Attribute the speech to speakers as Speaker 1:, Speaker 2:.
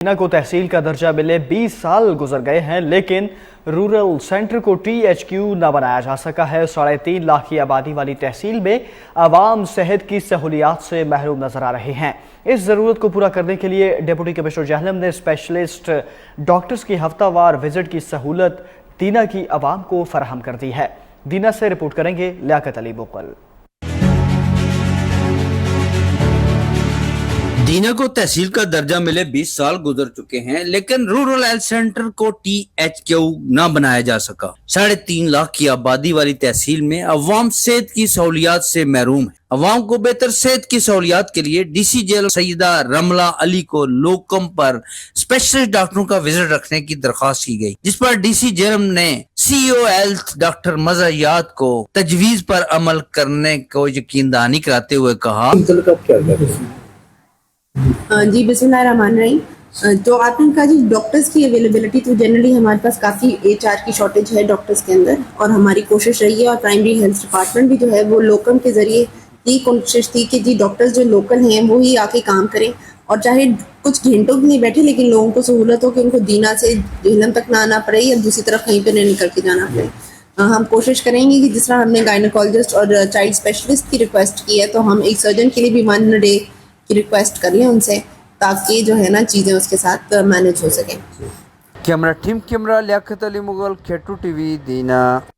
Speaker 1: दीना को तहसील का दर्जा मिले 20 साल गुजर गए हैं, लेकिन रूरल सेंटर को THQ न बनाया जा सका है। 3.5 लाख की आबादी वाली तहसील में आवाम सेहत की सहूलियात से महरूम नजर आ रहे हैं। इस ज़रूरत को पूरा करने के लिए डिप्टी कमिश्नर जहलम ने स्पेशलिस्ट डॉक्टर्स की हफ्तावार विजिट की सहूलत दीना की आवाम को फराहम कर दी है। दीना से रिपोर्ट करेंगे लियाकत अली बुकल।
Speaker 2: दीना को तहसील का दर्जा मिले 20 साल गुजर चुके हैं, लेकिन रूरल हेल्थ सेंटर को THQ न बनाया जा सका। 3.5 लाख की आबादी वाली तहसील में अवाम सेहत की सहूलियात से महरूम है। अवाम को बेहतर सेहत की सहूलियात के लिए DC जेल सईदा रमला अली को लोकम पर स्पेशलिस्ट डॉक्टरों का विजिट रखने की दरख्वास्त की गई, जिस पर DC जेल ने CEO हेल्थ डॉक्टर मज़ाहियात को तजवीज पर अमल करने को यकीन दहानी कराते हुए कहा।
Speaker 3: जी बिस्मिल्लाहिर्रहमानिर्रहीम। तो आपने कहा जी डॉक्टर्स की अवेलेबिलिटी, तो जनरली हमारे पास काफ़ी HR की शॉर्टेज है डॉक्टर्स के अंदर, और हमारी कोशिश रही है और प्राइमरी हेल्थ डिपार्टमेंट भी जो है वो लोकम के ज़रिए ही कोशिश थी कि जी डॉक्टर्स जो लोकल हैं वो ही आके काम करें, और चाहे कुछ घंटों भी नहीं बैठे लेकिन लोगों को सहूलत हो कि उनको दीना से झेलम तक ना आना पड़े या दूसरी तरफ कहीं पर नहीं निकल के जाना पड़े। हम कोशिश करेंगे कि जिस तरह हमने गायनोकोलॉजिस्ट और चाइल्ड स्पेशलिस्ट की रिक्वेस्ट की है, तो हम एक सर्जन के लिए भी 1 डे की रिक्वेस्ट कर लें उनसे, ताकि जो है ना चीज़ें उसके साथ मैनेज हो सकें।
Speaker 4: Camera team Liaquat Ali Mughal, K2 TV, दीना।